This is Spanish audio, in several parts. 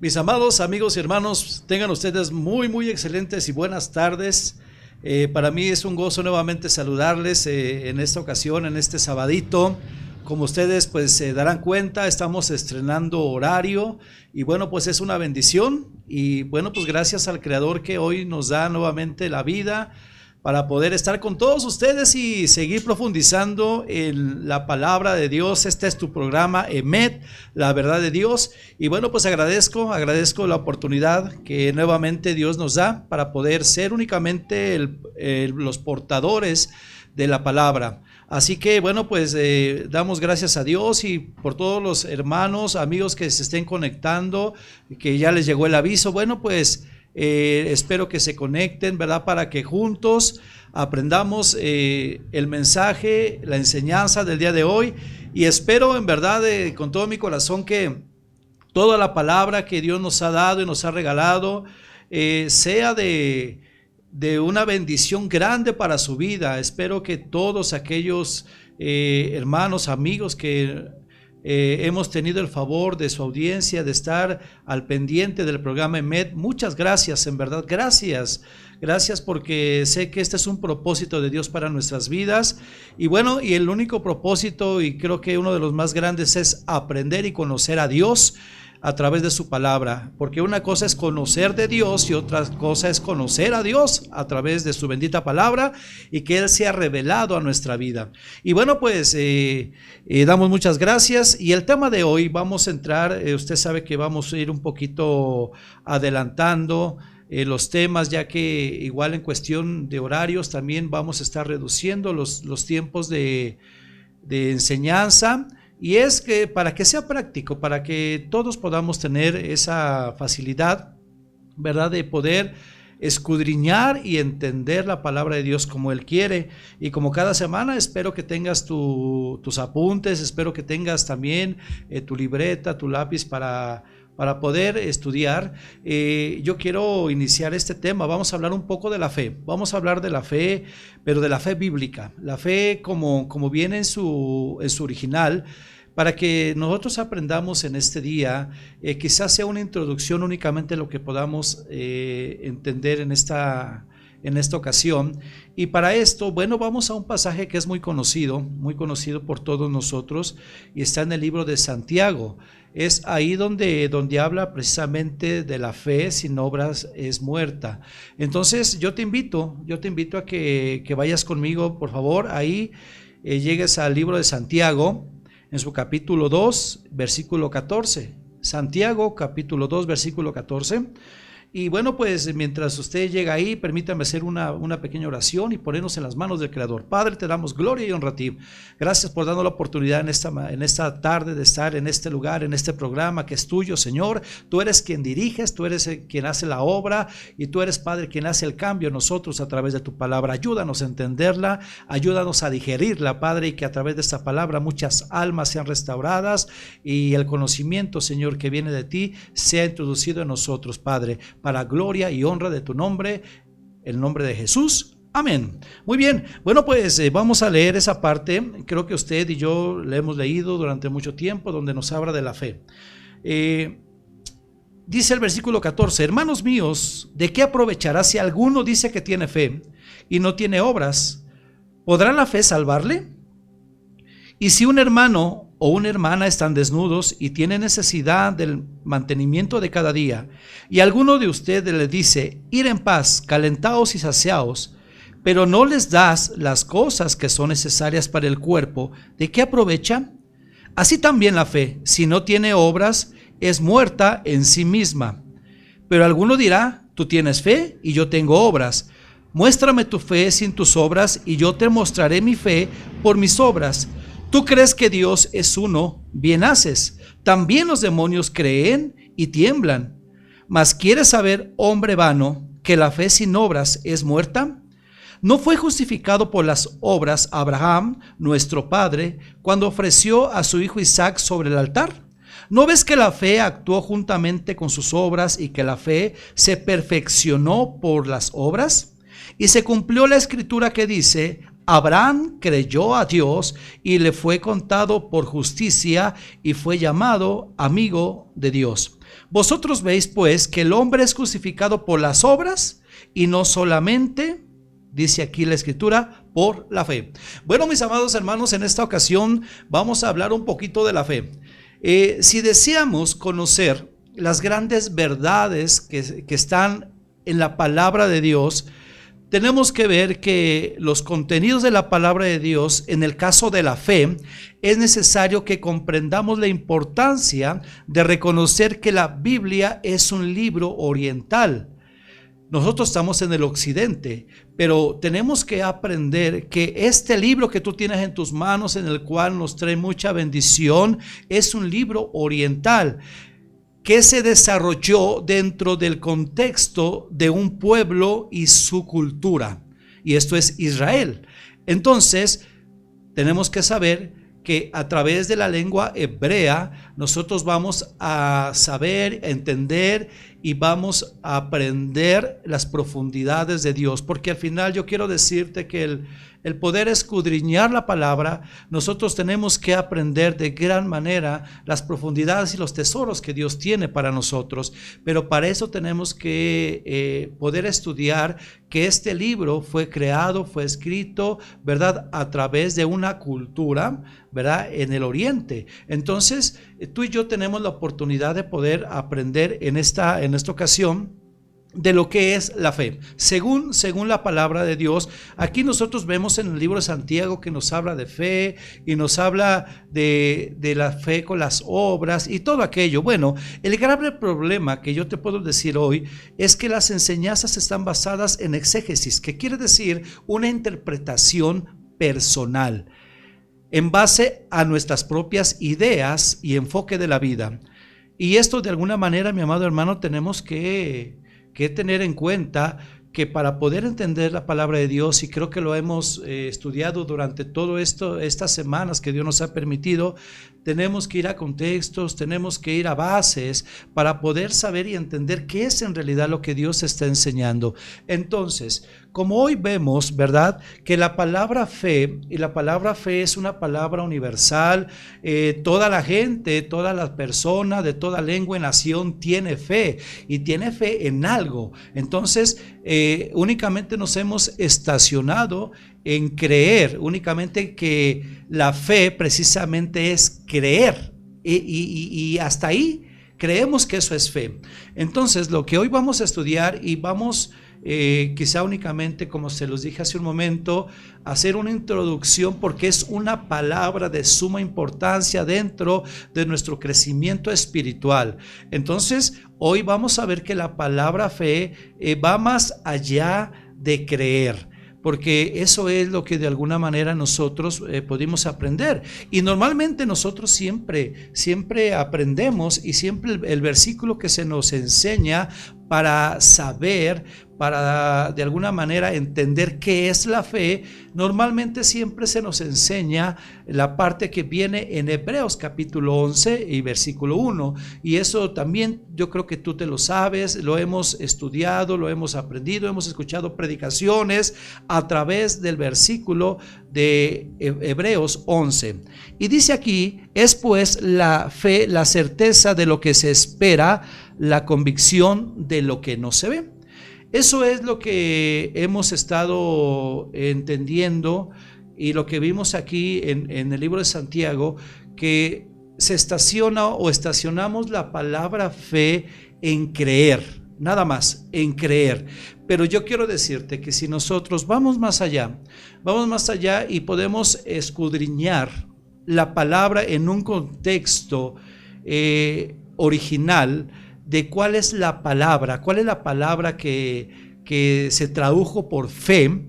Mis amados amigos y hermanos, tengan ustedes muy excelentes y buenas tardes. Para mí es un gozo nuevamente saludarles en esta ocasión, en este sabadito. Como ustedes pues se darán cuenta, estamos estrenando horario y bueno, pues es una bendición y bueno, pues gracias al Creador que hoy nos da nuevamente la vida para poder estar con todos ustedes y seguir profundizando en la palabra de Dios. Este es tu programa EMET, la verdad de Dios. Y bueno, pues agradezco la oportunidad que nuevamente Dios nos da para poder ser únicamente los portadores de la palabra. Así que bueno, pues damos gracias a Dios y por todos los hermanos, amigos que se estén conectando, que ya les llegó el aviso. Bueno, pues espero que se conecten, ¿verdad? Para que juntos aprendamos el mensaje, la enseñanza del día de hoy. Y espero en verdad con todo mi corazón que toda la palabra que Dios nos ha dado y nos ha regalado sea de una bendición grande para su vida. Espero que todos aquellos hermanos, amigos que hemos tenido el favor de su audiencia, de estar al pendiente del programa EMET, muchas gracias, en verdad, gracias porque sé que este es un propósito de Dios para nuestras vidas. Y bueno, y el único propósito, y creo que uno de los más grandes, es aprender y conocer a Dios a través de su palabra, porque una cosa es conocer de Dios y otra cosa es conocer a Dios a través de su bendita palabra y que Él sea revelado a nuestra vida. Y bueno, pues damos muchas gracias y el tema de hoy vamos a entrar, usted sabe que vamos a ir un poquito adelantando los temas, ya que igual en cuestión de horarios también vamos a estar reduciendo los tiempos de enseñanza. Y es que para que sea práctico, para que todos podamos tener esa facilidad, ¿verdad?, de poder escudriñar y entender la palabra de Dios como Él quiere. Y como cada semana espero que tengas tus apuntes, espero que tengas también tu libreta, tu lápiz para poder estudiar. Yo quiero iniciar este tema. Vamos a hablar un poco de la fe. Vamos a hablar de la fe, pero de la fe bíblica. La fe como viene en su original, para que nosotros aprendamos en este día. Quizás sea una introducción únicamente lo que podamos entender en esta ocasión. Y para esto, bueno, vamos a un pasaje que es muy conocido por todos nosotros, y está en el libro de Santiago. Es ahí donde habla precisamente de la fe sin obras es muerta. Entonces yo te invito a que vayas conmigo, por favor, ahí llegues al libro de Santiago, en su capítulo 2, versículo 14. Santiago, capítulo 2, versículo 14. Y bueno, pues mientras usted llega ahí, permítame hacer una pequeña oración y ponernos en las manos del Creador. Padre, te damos gloria y honra a ti. Gracias por darnos la oportunidad en esta tarde de estar en este lugar, en este programa que es tuyo, Señor. Tú eres quien diriges, tú eres quien hace la obra y tú eres, Padre, quien hace el cambio en nosotros a través de tu palabra. Ayúdanos a entenderla, ayúdanos a digerirla, Padre, y que a través de esta palabra muchas almas sean restauradas y el conocimiento, Señor, que viene de ti sea introducido en nosotros, Padre, para gloria y honra de tu nombre, el nombre de Jesús. Amén. Muy bien, bueno, pues vamos a leer esa parte. Creo que usted y yo la hemos leído durante mucho tiempo, donde nos habla de la fe. Dice el versículo 14: hermanos míos, ¿de qué aprovechará si alguno dice que tiene fe y no tiene obras? ¿Podrá la fe salvarle? Y si un hermano o una hermana están desnudos y tienen necesidad del mantenimiento de cada día, y alguno de ustedes le dice: ir en paz, calentaos y saciaos, pero no les das las cosas que son necesarias para el cuerpo, ¿de qué aprovecha? Así también la fe, si no tiene obras, es muerta en sí misma. Pero alguno dirá: tú tienes fe y yo tengo obras. Muéstrame tu fe sin tus obras y yo te mostraré mi fe por mis obras. Tú crees que Dios es uno, bien haces. También los demonios creen y tiemblan. Mas ¿quieres saber, hombre vano, que la fe sin obras es muerta? ¿No fue justificado por las obras Abraham, nuestro padre, cuando ofreció a su hijo Isaac sobre el altar? ¿No ves que la fe actuó juntamente con sus obras y que la fe se perfeccionó por las obras? Y se cumplió la escritura que dice: Abraham creyó a Dios y le fue contado por justicia y fue llamado amigo de Dios. Vosotros veis pues que el hombre es justificado por las obras y no solamente, dice aquí la escritura, por la fe. Bueno, mis amados hermanos, en esta ocasión vamos a hablar un poquito de la fe. Si deseamos conocer las grandes verdades que están en la palabra de Dios, tenemos que ver que los contenidos de la palabra de Dios, en el caso de la fe, es necesario que comprendamos la importancia de reconocer que la Biblia es un libro oriental. Nosotros estamos en el occidente, pero tenemos que aprender que este libro que tú tienes en tus manos, en el cual nos trae mucha bendición, es un libro oriental que se desarrolló dentro del contexto de un pueblo y su cultura, y esto es Israel. Entonces, tenemos que saber que a través de la lengua hebrea nosotros vamos a saber, entender y vamos a aprender las profundidades de Dios, porque al final yo quiero decirte que el poder escudriñar la palabra, nosotros tenemos que aprender de gran manera las profundidades y los tesoros que Dios tiene para nosotros, pero para eso tenemos que poder estudiar que este libro fue creado, fue escrito, ¿verdad?, a través de una cultura, ¿verdad?, en el oriente. Entonces, tú y yo tenemos la oportunidad de poder aprender en esta ocasión de lo que es la fe, según la palabra de Dios. Aquí nosotros vemos en el libro de Santiago que nos habla de fe y nos habla de la fe con las obras y todo aquello. Bueno, el grave problema que yo te puedo decir hoy es que las enseñanzas están basadas en exégesis, que quiere decir una interpretación personal, en base a nuestras propias ideas y enfoque de la vida. Y esto de alguna manera, mi amado hermano, tenemos que tener en cuenta que para poder entender la palabra de Dios, y creo que lo hemos estudiado durante todo esto, estas semanas que Dios nos ha permitido, tenemos que ir a contextos, tenemos que ir a bases para poder saber y entender qué es en realidad lo que Dios está enseñando. Entonces, como hoy vemos, ¿verdad?, que la palabra fe, y la palabra fe es una palabra universal, toda la gente, toda la persona de toda lengua y nación tiene fe, y tiene fe en algo. Entonces, únicamente nos hemos estacionado en creer, únicamente que la fe precisamente es creer, y hasta ahí creemos que eso es fe. Entonces, lo que hoy vamos a estudiar, y vamos quizá únicamente, como se los dije hace un momento, hacer una introducción, porque es una palabra de suma importancia dentro de nuestro crecimiento espiritual. Entonces, hoy vamos a ver que la palabra fe va más allá de creer, porque eso es lo que de alguna manera nosotros pudimos aprender. Y normalmente nosotros siempre aprendemos, y siempre el versículo que se nos enseña para saber, para de alguna manera entender qué es la fe, normalmente siempre se nos enseña la parte que viene en Hebreos capítulo 11 y versículo 1, y eso también yo creo que tú te lo sabes, lo hemos estudiado, lo hemos aprendido, hemos escuchado predicaciones a través del versículo de Hebreos 11, y dice aquí: es pues la fe la certeza de lo que se espera, la convicción de lo que no se ve. Eso es lo que hemos estado entendiendo, y lo que vimos aquí en el libro de Santiago, que se estaciona o estacionamos la palabra fe en creer, nada más, en creer. Pero yo quiero decirte que si nosotros vamos más allá y podemos escudriñar la palabra en un contexto original, de cuál es la palabra que se tradujo por fe,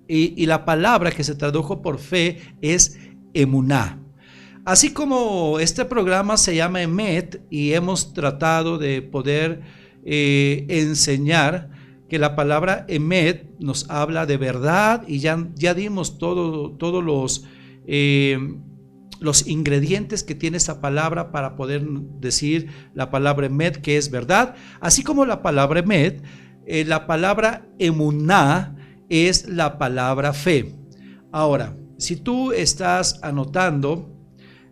y la palabra que se tradujo por fe es emuná. Así como este programa se llama Emet, y hemos tratado de poder enseñar que la palabra Emet nos habla de verdad, y ya dimos todos los ingredientes que tiene esa palabra para poder decir la palabra emet, que es verdad. Así como la palabra emet, la palabra emuná es la palabra fe. Ahora, si tú estás anotando,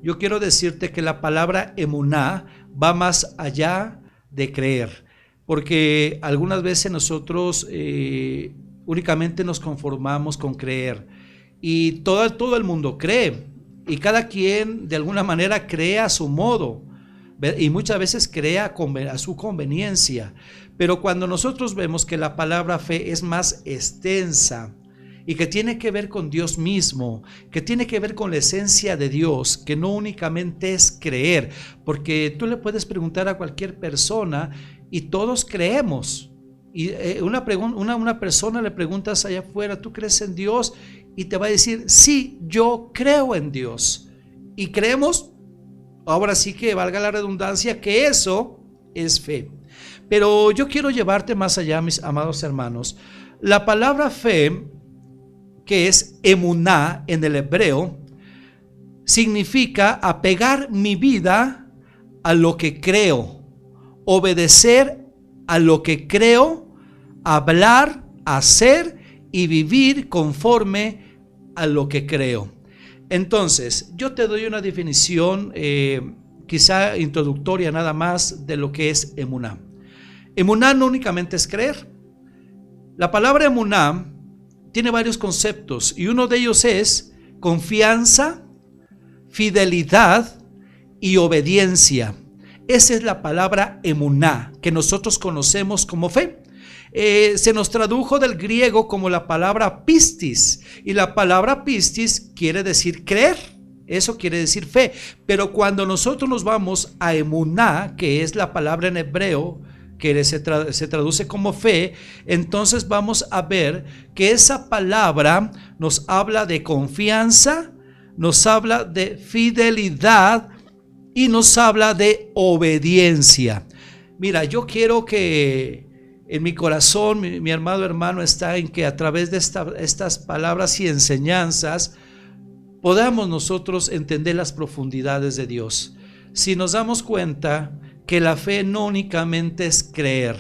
yo quiero decirte que la palabra emuná va más allá de creer, porque algunas veces nosotros únicamente nos conformamos con creer, y todo el mundo cree, y cada quien de alguna manera cree a su modo, y muchas veces cree a su conveniencia. Pero cuando nosotros vemos que la palabra fe es más extensa y que tiene que ver con Dios mismo, que tiene que ver con la esencia de Dios, que no únicamente es creer, porque tú le puedes preguntar a cualquier persona y todos creemos. Y una persona le preguntas allá afuera, ¿tú crees en Dios? Y te va a decir, sí, yo creo en Dios. Y creemos, ahora sí que valga la redundancia, que eso es fe. Pero yo quiero llevarte más allá, mis amados hermanos. La palabra fe, que es emuná en el hebreo, significa apegar mi vida a lo que creo, obedecer a lo que creo, hablar, hacer y vivir conforme a lo que creo. Entonces, yo te doy una definición quizá introductoria nada más de lo que es emuná. Emuná no únicamente es creer. La palabra emuná tiene varios conceptos y uno de ellos es confianza, fidelidad y obediencia. Esa es la palabra emuná, que nosotros conocemos como fe. Se nos tradujo del griego como la palabra pistis, y la palabra pistis quiere decir creer. Eso quiere decir fe. Pero cuando nosotros nos vamos a emuná, que es la palabra en hebreo que se traduce como fe, entonces vamos a ver que esa palabra nos habla de confianza, nos habla de fidelidad y nos habla de obediencia. Mira, yo quiero que en mi corazón, mi amado hermano, está en que a través de estas palabras y enseñanzas podamos nosotros entender las profundidades de Dios. Si nos damos cuenta que la fe no únicamente es creer,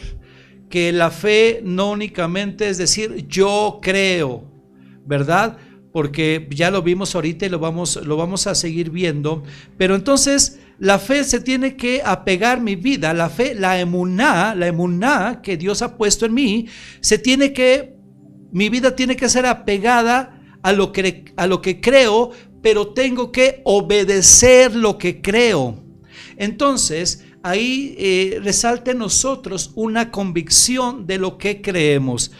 que la fe no únicamente es decir yo creo, ¿verdad? Porque ya lo vimos ahorita y lo vamos a seguir viendo. Pero entonces la fe se tiene que apegar mi vida, la fe, la emuná que Dios ha puesto en mí, mi vida tiene que ser apegada a lo que creo, pero tengo que obedecer lo que creo. Entonces ahí resalta en nosotros una convicción de lo que creemos.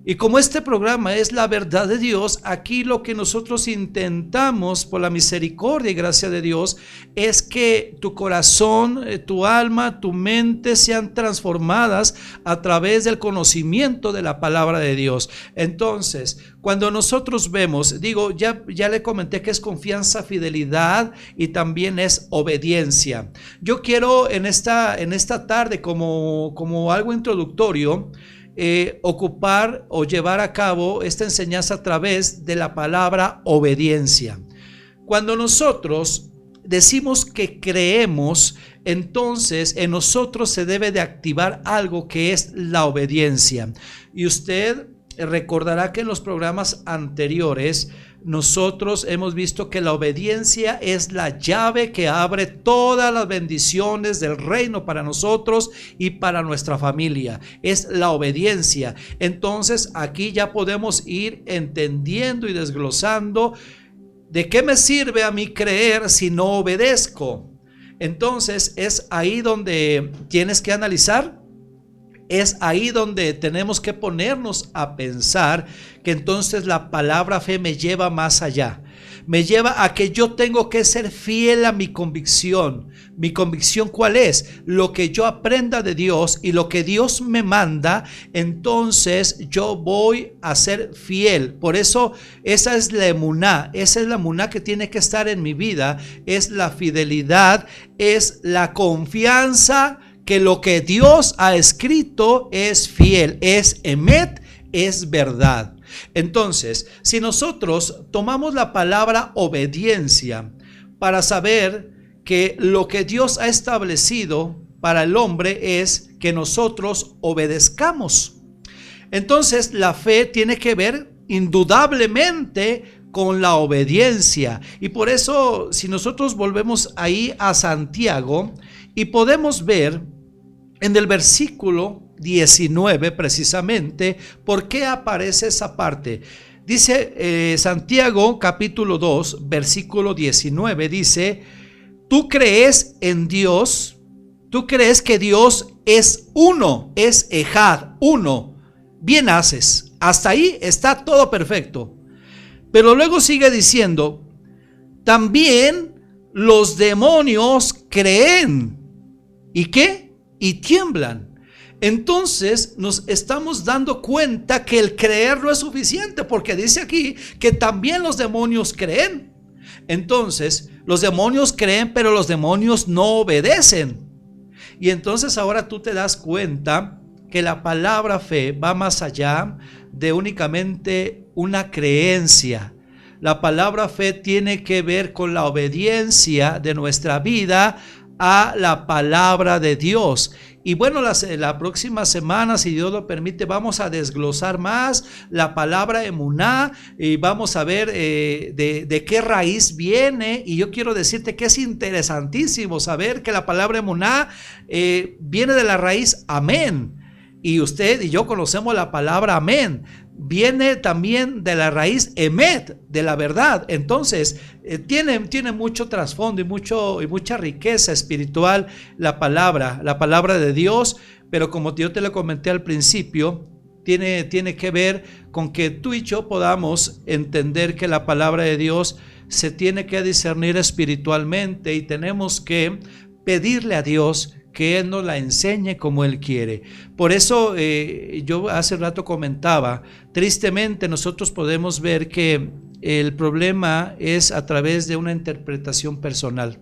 Y como este programa es la verdad de Dios, aquí lo que nosotros intentamos por la misericordia y gracia de Dios es que tu corazón, tu alma, tu mente sean transformadas a través del conocimiento de la palabra de Dios. Entonces, cuando nosotros vemos, ya le comenté que es confianza, fidelidad y también es obediencia. Yo quiero en esta tarde como algo introductorio, ocupar o llevar a cabo esta enseñanza a través de la palabra obediencia. Cuando nosotros decimos que creemos, entonces en nosotros se debe de activar algo que es la obediencia. Y usted recordará que en los programas anteriores nosotros hemos visto que la obediencia es la llave que abre todas las bendiciones del reino para nosotros y para nuestra familia. Es la obediencia. Entonces aquí ya podemos ir entendiendo y desglosando de qué me sirve a mí creer si no obedezco. Entonces es ahí donde tienes que analizar. Es ahí donde tenemos que ponernos a pensar que entonces la palabra fe me lleva más allá. Me lleva a que yo tengo que ser fiel a mi convicción. ¿Mi convicción cuál es? Lo que yo aprenda de Dios y lo que Dios me manda, entonces yo voy a ser fiel. Por eso esa es la emuná que tiene que estar en mi vida. Es la fidelidad, es la confianza que lo que Dios ha escrito es fiel, es emet, es verdad. Entonces, si nosotros tomamos la palabra obediencia para saber que lo que Dios ha establecido para el hombre es que nosotros obedezcamos. Entonces, la fe tiene que ver indudablemente con la obediencia. Y por eso, si nosotros volvemos ahí a Santiago Y podemos ver en el versículo 19 precisamente por qué aparece esa parte. Dice Santiago capítulo 2 versículo 19, dice: tú crees en Dios, tú crees que Dios es uno, es Ejad, uno, bien haces, hasta ahí está todo perfecto. Pero luego sigue diciendo: también los demonios creen. ¿Y qué? Y tiemblan. Entonces nos estamos dando cuenta que el creer no es suficiente, porque dice aquí que también los demonios creen. Entonces los demonios creen, pero los demonios no obedecen. Y entonces ahora tú te das cuenta que la palabra fe va más allá de únicamente una creencia. La palabra fe tiene que ver con la obediencia de nuestra vida a la palabra de Dios. Y bueno, la próxima semana, si Dios lo permite, vamos a desglosar más la palabra emuná y vamos a ver de qué raíz viene. Y yo quiero decirte que es interesantísimo saber que la palabra emuná viene de la raíz amén. Y usted y yo conocemos la palabra amén. Viene también de la raíz emet, de la verdad. Entonces tiene mucho trasfondo y mucha riqueza espiritual la palabra de Dios. Pero como yo te lo comenté al principio, tiene que ver con que tú y yo podamos entender que la palabra de Dios se tiene que discernir espiritualmente, y tenemos que pedirle a Dios que Él nos la enseñe como Él quiere. Por eso yo hace rato comentaba, tristemente nosotros podemos ver que el problema es a través de una interpretación personal,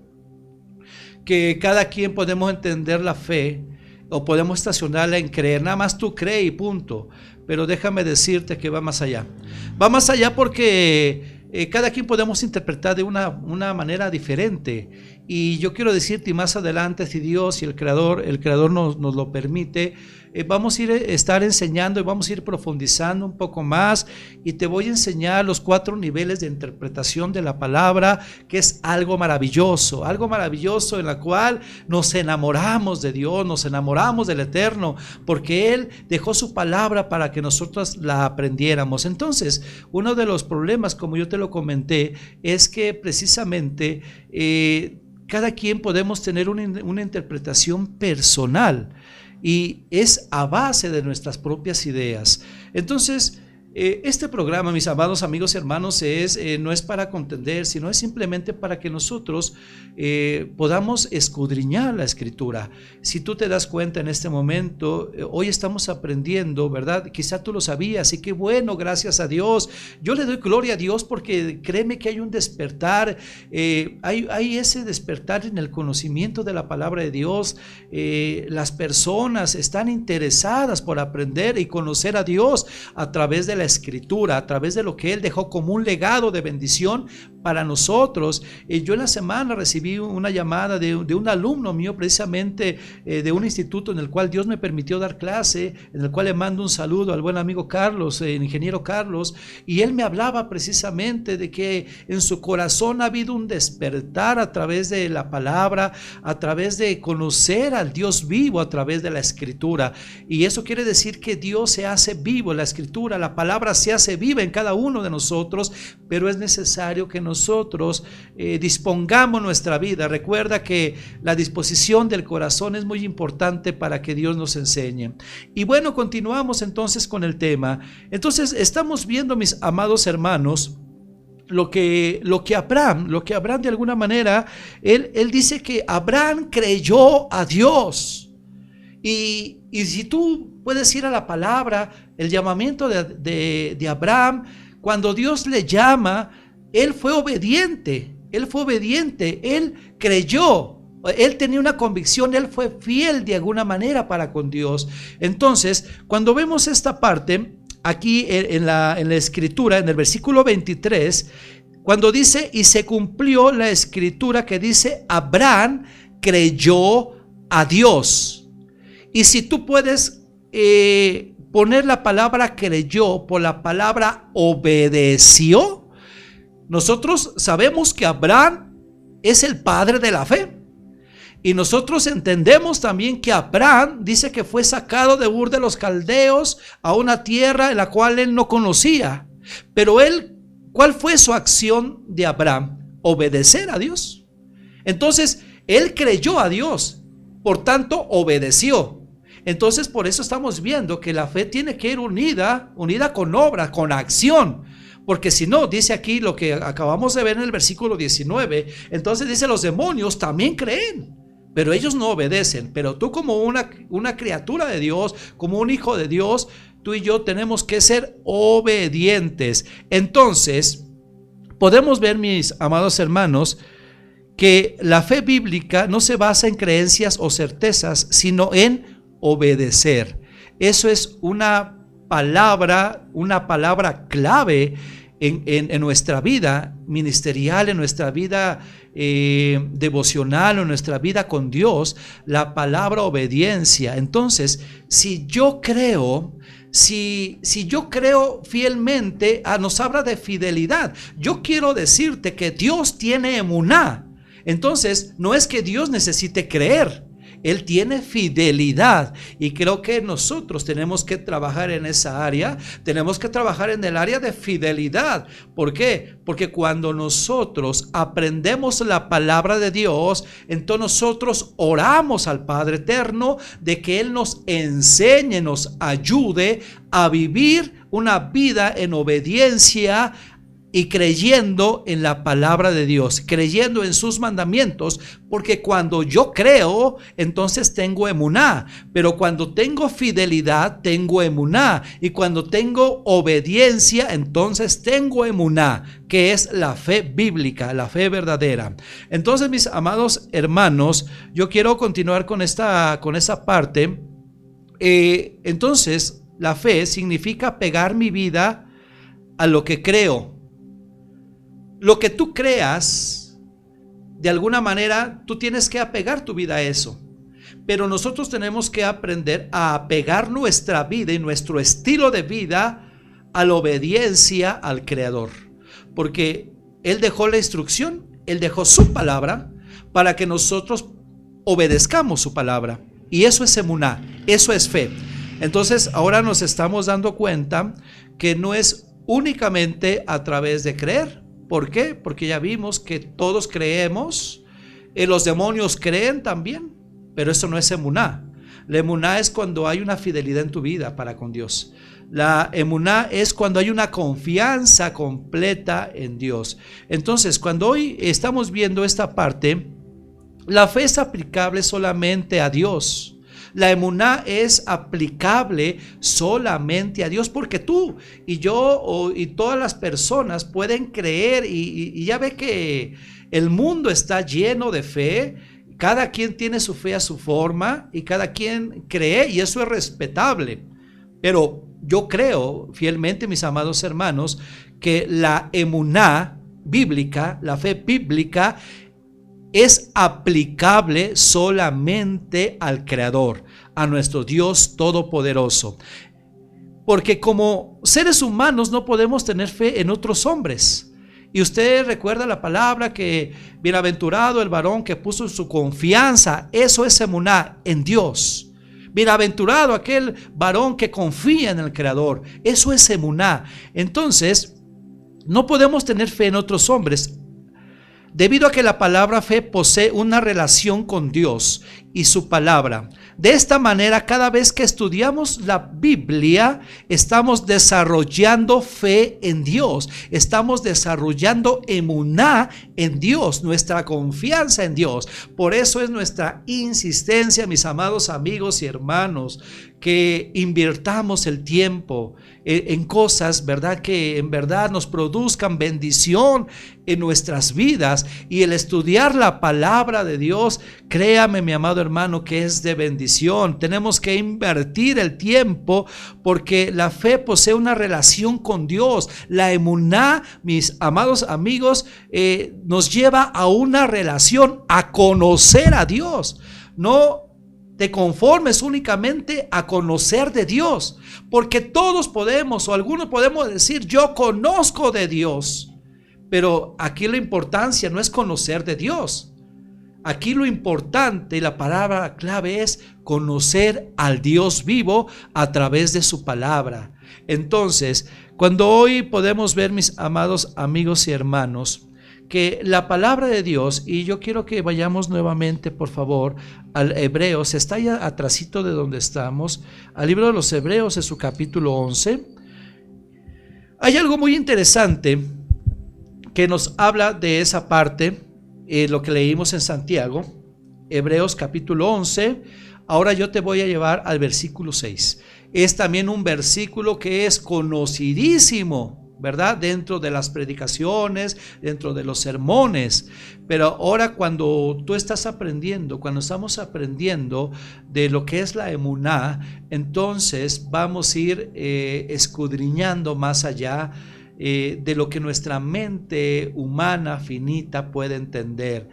que cada quien podemos entender la fe o podemos estacionarla en creer. Nada más tú crees y punto. Pero déjame decirte que va más allá. Va más allá porque cada quien podemos interpretar de una manera diferente. Y yo quiero decirte, y más adelante, si Dios y el Creador nos lo permite, vamos a estar enseñando y vamos a ir profundizando un poco más, y te voy a enseñar los 4 niveles de interpretación de la palabra, que es algo maravilloso en la cual nos enamoramos de Dios, nos enamoramos del Eterno, porque Él dejó su palabra para que nosotros la aprendiéramos. Entonces, uno de los problemas, como yo te lo comenté, es que precisamente cada quien podemos tener una interpretación personal, y es a base de nuestras propias ideas. Entonces, este programa, mis amados amigos y hermanos, no es para contender, sino es simplemente para que nosotros podamos escudriñar la Escritura. Si tú te das cuenta en este momento, hoy estamos aprendiendo, ¿verdad? Quizá tú lo sabías, y qué bueno, gracias a Dios. Yo le doy gloria a Dios porque créeme que hay un despertar, hay ese despertar en el conocimiento de la palabra de Dios. Las personas están interesadas por aprender y conocer a Dios a través de la Escritura, a través de lo que Él dejó como un legado de bendición para nosotros. Yo en la semana recibí una llamada de un alumno mío, precisamente de un instituto en el cual Dios me permitió dar clase, en el cual le mando un saludo al buen amigo Carlos, el ingeniero Carlos, y él me hablaba precisamente de que en su corazón ha habido un despertar a través de la palabra, a través de conocer al Dios vivo a través de la Escritura. Y eso quiere decir que Dios se hace vivo en la Escritura, la palabra se hace viva en cada uno de nosotros, pero es necesario que nosotros dispongamos nuestra vida. Recuerda que la disposición del corazón es muy importante para que Dios nos enseñe. Y bueno, continuamos entonces con el tema. Entonces estamos viendo, mis amados hermanos, lo que Abraham de alguna manera, él dice que Abraham creyó a Dios. Y si tú puedes ir a la palabra, el llamamiento de Abraham, cuando Dios le llama, él fue obediente, él creyó, él tenía una convicción, él fue fiel de alguna manera para con Dios. Entonces, cuando vemos esta parte, aquí en la Escritura, en el versículo 23, cuando dice, y se cumplió la Escritura que dice, Abraham creyó a Dios. Y si tú puedes poner la palabra creyó por la palabra obedeció, nosotros sabemos que Abraham es el padre de la fe. Y nosotros entendemos también que Abraham dice que fue sacado de Ur de los Caldeos a una tierra en la cual él no conocía. Pero él, ¿cuál fue su acción de Abraham? Obedecer a Dios. Entonces, él creyó a Dios, por tanto, obedeció. Entonces, por eso estamos viendo que la fe tiene que ir unida con obra, con acción. Porque si no, dice aquí lo que acabamos de ver en el versículo 19, entonces dice, los demonios también creen, pero ellos no obedecen. Pero tú, como una criatura de Dios, como un hijo de Dios, tú y yo tenemos que ser obedientes. Entonces, podemos ver, mis amados hermanos, que la fe bíblica no se basa en creencias o certezas, sino en obedecer. Eso es una palabra clave en nuestra vida ministerial, en nuestra vida devocional, en nuestra vida con Dios, la palabra obediencia. Entonces, si yo creo fielmente, nos habla de fidelidad. Yo quiero decirte que Dios tiene emuná. Entonces, no es que Dios necesite creer, Él tiene fidelidad, y creo que nosotros tenemos que trabajar en esa área. Tenemos que trabajar en el área de fidelidad. ¿Por qué? Porque cuando nosotros aprendemos la palabra de Dios, entonces nosotros oramos al Padre Eterno de que Él nos enseñe, nos ayude a vivir una vida en obediencia y creyendo en la palabra de Dios, creyendo en sus mandamientos, porque cuando yo creo, entonces tengo emuná, pero cuando tengo fidelidad, tengo emuná, y cuando tengo obediencia, entonces tengo emuná, que es la fe bíblica, la fe verdadera. Entonces, mis amados hermanos, yo quiero continuar con esta parte. Entonces, la fe significa pegar mi vida a lo que creo. Lo que tú creas, de alguna manera, tú tienes que apegar tu vida a eso. Pero nosotros tenemos que aprender a apegar nuestra vida y nuestro estilo de vida a la obediencia al Creador. Porque Él dejó la instrucción, Él dejó su palabra para que nosotros obedezcamos su palabra. Y eso es emuná, eso es fe. Entonces, ahora nos estamos dando cuenta que no es únicamente a través de creer. ¿Por qué? Porque ya vimos que todos creemos, los demonios creen también, pero eso no es emuná. La emuná es cuando hay una fidelidad en tu vida para con Dios. La emuná es cuando hay una confianza completa en Dios. Entonces, cuando hoy estamos viendo esta parte, la fe es aplicable solamente a Dios. La emuná es aplicable solamente a Dios, porque tú y yo y todas las personas pueden creer, y ya ve que el mundo está lleno de fe. Cada quien tiene su fe a su forma y cada quien cree, y eso es respetable. Pero yo creo fielmente, mis amados hermanos, que la emuná bíblica, la fe bíblica, es aplicable solamente al Creador, a nuestro Dios Todopoderoso. Porque como seres humanos no podemos tener fe en otros hombres. Y usted recuerda la palabra que bienaventurado el varón que puso su confianza, eso es emuná, en Dios. Bienaventurado aquel varón que confía en el Creador, eso es emuná. Entonces, no podemos tener fe en otros hombres, debido a que la palabra fe posee una relación con Dios y su palabra. De esta manera, cada vez que estudiamos la Biblia, estamos desarrollando fe en Dios, estamos desarrollando emuná en Dios, nuestra confianza en Dios. Por eso es nuestra insistencia, mis amados amigos y hermanos, que invirtamos el tiempo en cosas, ¿verdad?, que en verdad nos produzcan bendición en nuestras vidas. Y el estudiar la palabra de Dios, créame, mi amado hermano, que es de bendición. Tenemos que invertir el tiempo, porque la fe posee una relación con Dios. La emuná, mis amados amigos, nos lleva a una relación, a conocer a Dios. No te conformes únicamente a conocer de Dios, porque todos podemos, o algunos podemos decir, yo conozco de Dios. Pero aquí la importancia no es conocer de Dios. Aquí lo importante, la palabra clave es conocer al Dios vivo a través de su palabra. Entonces, cuando hoy podemos ver, mis amados amigos y hermanos, que la palabra de Dios, y yo quiero que vayamos nuevamente, por favor, al Hebreos, está ya atrasito de donde estamos, al libro de los Hebreos en su capítulo 11. Hay algo muy interesante que nos habla de esa parte, lo que leímos en Santiago, Hebreos capítulo 11. Ahora yo te voy a llevar al versículo 6. Es también un versículo que es conocidísimo, ¿verdad? Dentro de las predicaciones, dentro de los sermones. Pero ahora cuando tú estás aprendiendo, cuando estamos aprendiendo de lo que es la emuná, entonces vamos a ir escudriñando más allá de lo que nuestra mente humana finita puede entender.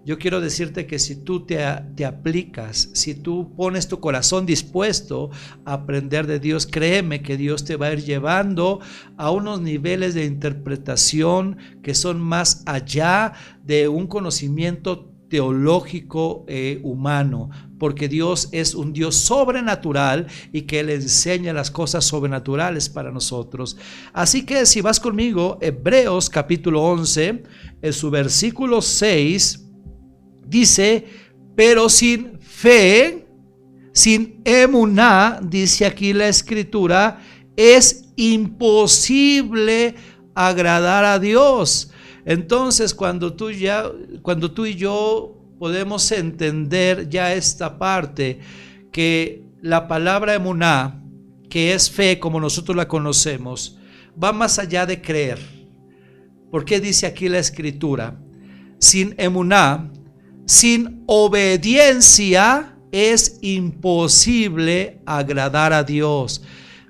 Yo quiero decirte que si tú te aplicas, si tú pones tu corazón dispuesto a aprender de Dios, créeme que Dios te va a ir llevando a unos niveles de interpretación que son más allá de un conocimiento teológico humano, porque Dios es un Dios sobrenatural y que Él enseña las cosas sobrenaturales para nosotros. Así que si vas conmigo, Hebreos capítulo 11, en su versículo 6, dice: pero sin fe, sin emuná, dice aquí la escritura, es imposible agradar a Dios. Entonces cuando tú y yo podemos entender ya esta parte, que la palabra emuná, que es fe como nosotros la conocemos, va más allá de creer. ¿Por qué dice aquí la escritura? Sin emuná, sin obediencia, es imposible agradar a Dios.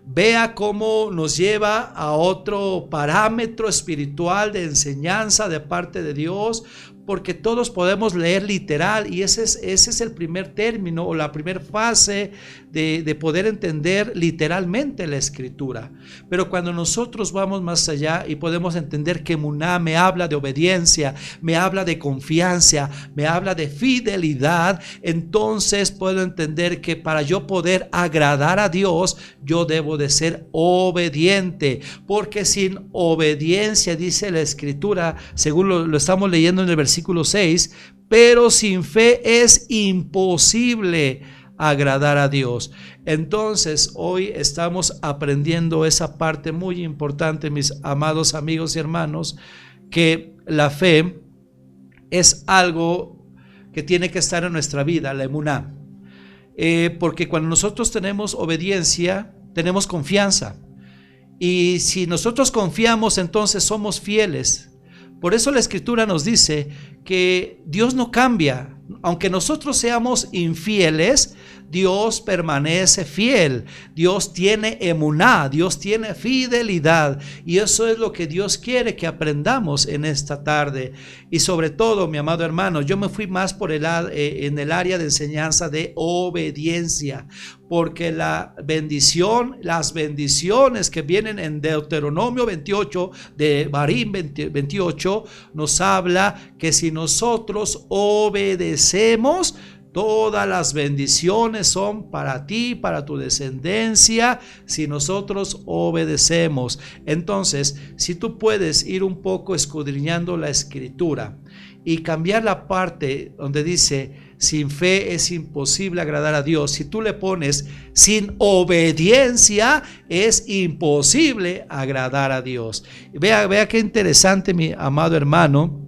Vea cómo nos lleva a otro parámetro espiritual de enseñanza de parte de Dios, porque todos podemos leer literal, y ese es el primer término o la primera fase de poder entender literalmente la escritura. Pero cuando nosotros vamos más allá y podemos entender que emuná me habla de obediencia, me habla de confianza, me habla de fidelidad, entonces puedo entender que para yo poder agradar a Dios, yo debo de ser obediente, porque sin obediencia, dice la escritura, según lo estamos leyendo en el versículo 6, pero sin fe es imposible agradar a Dios. Entonces hoy estamos aprendiendo esa parte muy importante, mis amados amigos y hermanos, que la fe es algo que tiene que estar en nuestra vida, la emuná, porque cuando nosotros tenemos obediencia, tenemos confianza, y si nosotros confiamos, entonces somos fieles. Por eso la escritura nos dice que Dios no cambia. Aunque nosotros seamos infieles, Dios permanece fiel. Dios tiene emuná, Dios tiene fidelidad, y eso es lo que Dios quiere que aprendamos en esta tarde. Y sobre todo, mi amado hermano, yo me fui más por en el área de enseñanza de obediencia, porque las bendiciones que vienen en Deuteronomio 28, de Barim 28, nos habla que si nosotros obedecemos, todas las bendiciones son para ti, para tu descendencia, si nosotros obedecemos. Entonces, si tú puedes ir un poco escudriñando la escritura y cambiar la parte donde dice sin fe es imposible agradar a Dios, si tú le pones sin obediencia es imposible agradar a Dios. Vea qué interesante, mi amado hermano.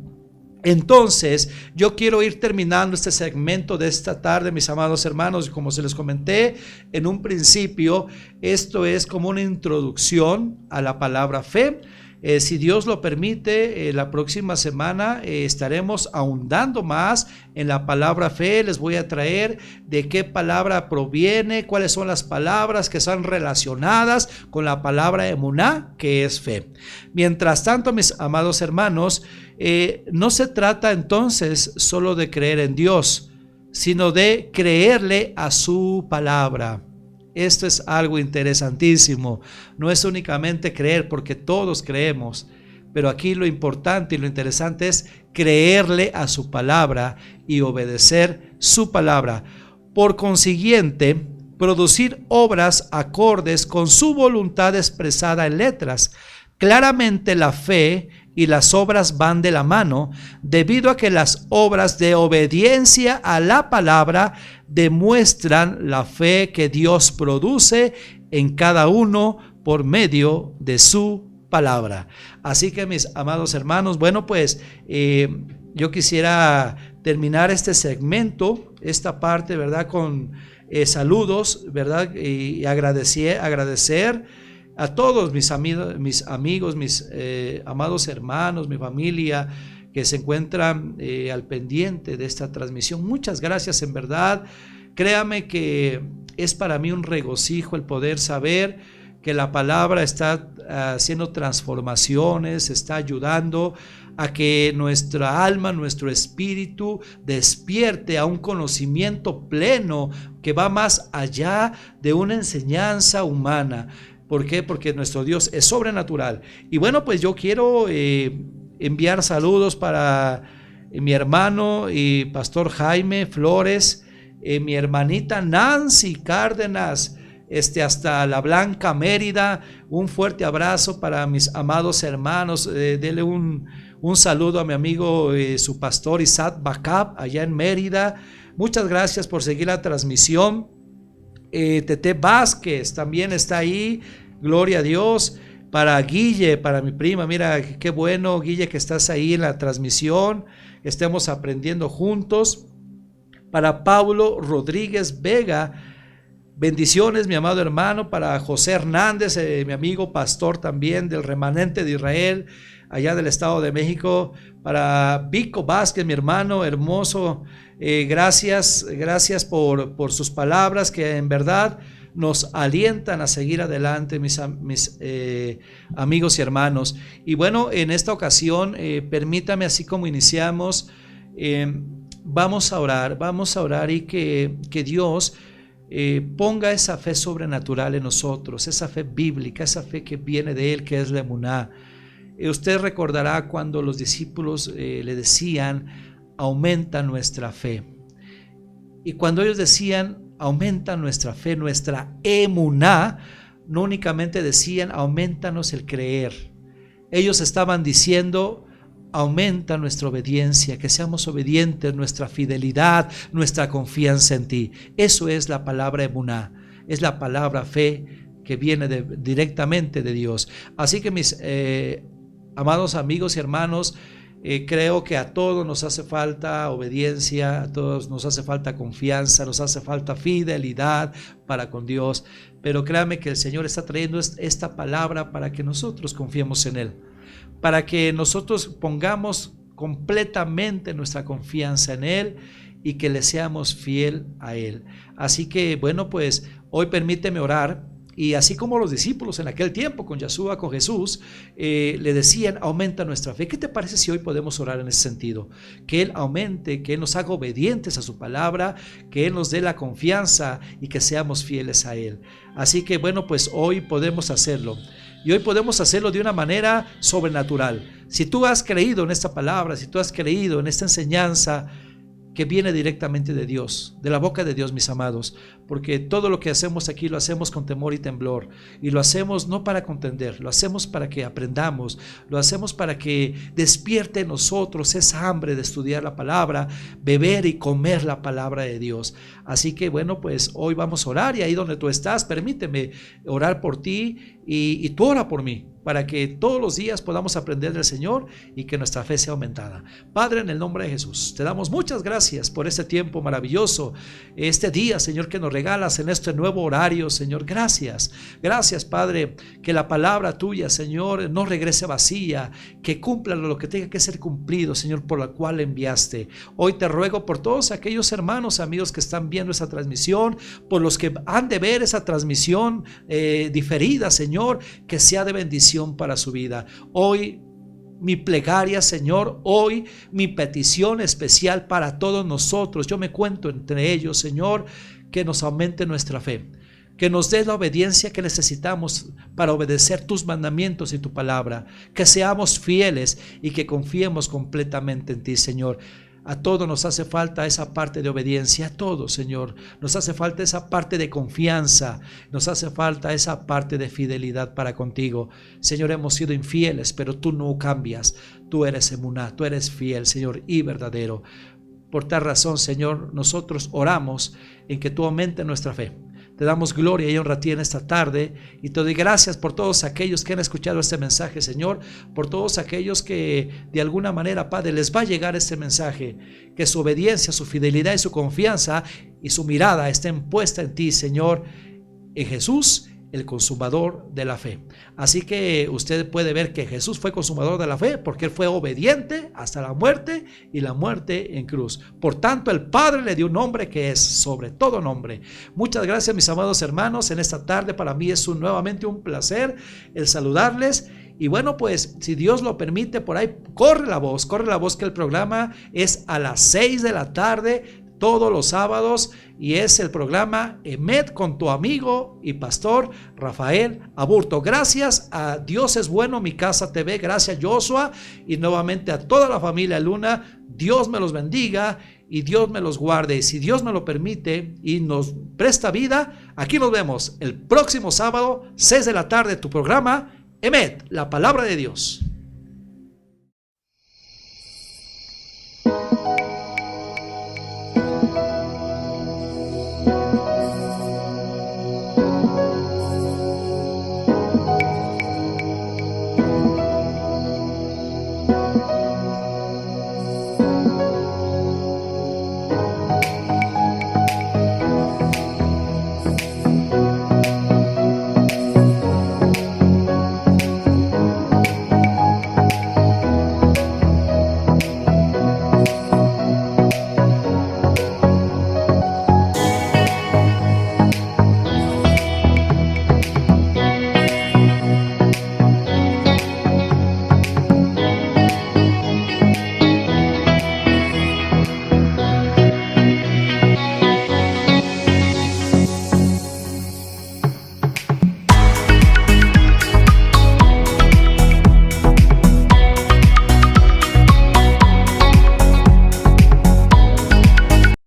Entonces, yo quiero ir terminando este segmento de esta tarde, mis amados hermanos. Como se les comenté en un principio, esto es como una introducción a la palabra fe. Si Dios lo permite, la próxima semana estaremos ahondando más en la palabra fe. Les voy a traer de qué palabra proviene, cuáles son las palabras que están relacionadas con la palabra emuná, que es fe. Mientras tanto, mis amados hermanos, no se trata entonces solo de creer en Dios, sino de creerle a su palabra. Esto es algo interesantísimo. No es únicamente creer, porque todos creemos, pero aquí lo importante y lo interesante es creerle a su palabra y obedecer su palabra. Por consiguiente, producir obras acordes con su voluntad expresada en letras. Claramente la fe y las obras van de la mano, debido a que las obras de obediencia a la palabra demuestran la fe que Dios produce en cada uno por medio de su palabra. Así que, mis amados hermanos, bueno, pues yo quisiera terminar este segmento, esta parte, ¿verdad?, con saludos, ¿verdad?, y agradecer a todos mis amigos, mis amados hermanos, mi familia que se encuentran al pendiente de esta transmisión. Muchas gracias, en verdad. Créame que es para mí un regocijo el poder saber que la palabra está haciendo transformaciones, está ayudando a que nuestra alma, nuestro espíritu despierte a un conocimiento pleno que va más allá de una enseñanza humana. ¿Por qué? Porque nuestro Dios es sobrenatural. Y bueno, pues yo quiero enviar saludos para mi hermano y pastor Jaime Flores, mi hermanita Nancy Cárdenas, hasta La Blanca, Mérida. Un fuerte abrazo para mis amados hermanos. Dele un saludo a mi amigo, su pastor Isaac Bacab, allá en Mérida. Muchas gracias por seguir la transmisión. Tete Vázquez también está ahí, gloria a Dios. Para Guille, para mi prima, mira qué bueno, Guille, que estás ahí en la transmisión, que estemos aprendiendo juntos. Para Pablo Rodríguez Vega, bendiciones, mi amado hermano. Para José Hernández, mi amigo pastor también del remanente de Israel, allá del Estado de México. Para Vico Vázquez, mi hermano hermoso, gracias por sus palabras que en verdad nos alientan a seguir adelante, mis amigos y hermanos. Y bueno, en esta ocasión, permítame, así como iniciamos, vamos a orar y que Dios ponga esa fe sobrenatural en nosotros, esa fe bíblica, esa fe que viene de Él, que es la emuná. Usted recordará cuando los discípulos le decían: aumenta nuestra fe. Y cuando ellos decían aumenta nuestra fe, nuestra emuná, no únicamente decían aumentanos el creer. Ellos estaban diciendo: aumenta nuestra obediencia, que seamos obedientes, nuestra fidelidad, nuestra confianza en ti. Eso es la palabra emuná, es la palabra fe que viene directamente de Dios. Así que mis amados amigos y hermanos, creo que a todos nos hace falta obediencia, a todos nos hace falta confianza, nos hace falta fidelidad para con Dios, pero créame que el Señor está trayendo esta palabra para que nosotros confiemos en Él, para que nosotros pongamos completamente nuestra confianza en Él y que le seamos fiel a Él. Así que bueno, pues hoy permíteme orar. Y así como los discípulos en aquel tiempo con Yeshua, con Jesús, le decían: aumenta nuestra fe. ¿Qué te parece si hoy podemos orar en ese sentido? Que Él aumente, que Él nos haga obedientes a su palabra, que Él nos dé la confianza y que seamos fieles a Él. Así que bueno, pues hoy podemos hacerlo. Y hoy podemos hacerlo de una manera sobrenatural. Si tú has creído en esta palabra, si tú has creído en esta enseñanza que viene directamente de Dios, de la boca de Dios, mis amados, porque todo lo que hacemos aquí lo hacemos con temor y temblor, y lo hacemos no para contender, lo hacemos para que aprendamos, lo hacemos para que despierte en nosotros esa hambre de estudiar la palabra, beber y comer la palabra de Dios. Así que bueno, pues hoy vamos a orar, y ahí donde tú estás, permíteme orar por ti y tú ora por mí, para que todos los días podamos aprender del Señor y que nuestra fe sea aumentada. Padre, en el nombre de Jesús, te damos muchas gracias por este tiempo maravilloso, este día, Señor, que nos regalas en este nuevo horario, Señor. Gracias, Padre, que la palabra tuya, Señor, no regrese vacía, que cumpla lo que tenga que ser cumplido, Señor, por la cual enviaste. Hoy te ruego por todos aquellos hermanos, amigos que están viendo esa transmisión, por los que han de ver esa transmisión diferida, Señor, que sea de bendición para su vida. Hoy mi plegaria, Señor, hoy mi petición especial para todos nosotros, yo me cuento entre ellos, Señor, que nos aumente nuestra fe. que nos des la obediencia que necesitamos para obedecer tus mandamientos y tu palabra, que seamos fieles y que confiemos completamente en ti, Señor. A todos nos hace falta esa parte de obediencia, a todos, Señor. Nos hace falta esa parte de confianza, nos hace falta esa parte de fidelidad para contigo. Señor, hemos sido infieles, pero tú no cambias. Tú eres emuná, tú eres fiel, Señor, y verdadero. Por tal razón, Señor, nosotros oramos en que tú aumentes nuestra fe. Te damos gloria y honra a ti en esta tarde y te doy gracias por todos aquellos que han escuchado este mensaje, Señor, por todos aquellos que de alguna manera, Padre, les va a llegar este mensaje, que su obediencia, su fidelidad y su confianza y su mirada estén puestas en ti, Señor, en Jesús, el consumador de la fe. Así que usted puede ver que Jesús fue consumador de la fe porque él fue obediente hasta la muerte y la muerte en cruz. Por tanto, el Padre le dio un nombre que es sobre todo nombre. Muchas gracias, mis amados hermanos. En esta tarde para mí es nuevamente un placer el saludarles. Y bueno, pues si Dios lo permite, por ahí corre la voz que el programa es a las 6 de la tarde todos los sábados y es el programa EMET con tu amigo y pastor Rafael Aburto. Gracias a Dios es Bueno, Mi Casa TV, gracias Joshua y nuevamente a toda la familia Luna. Dios me los bendiga y Dios me los guarde. Y si Dios me lo permite y nos presta vida, aquí nos vemos el próximo sábado, 6 de la tarde, tu programa EMET, la palabra de Dios.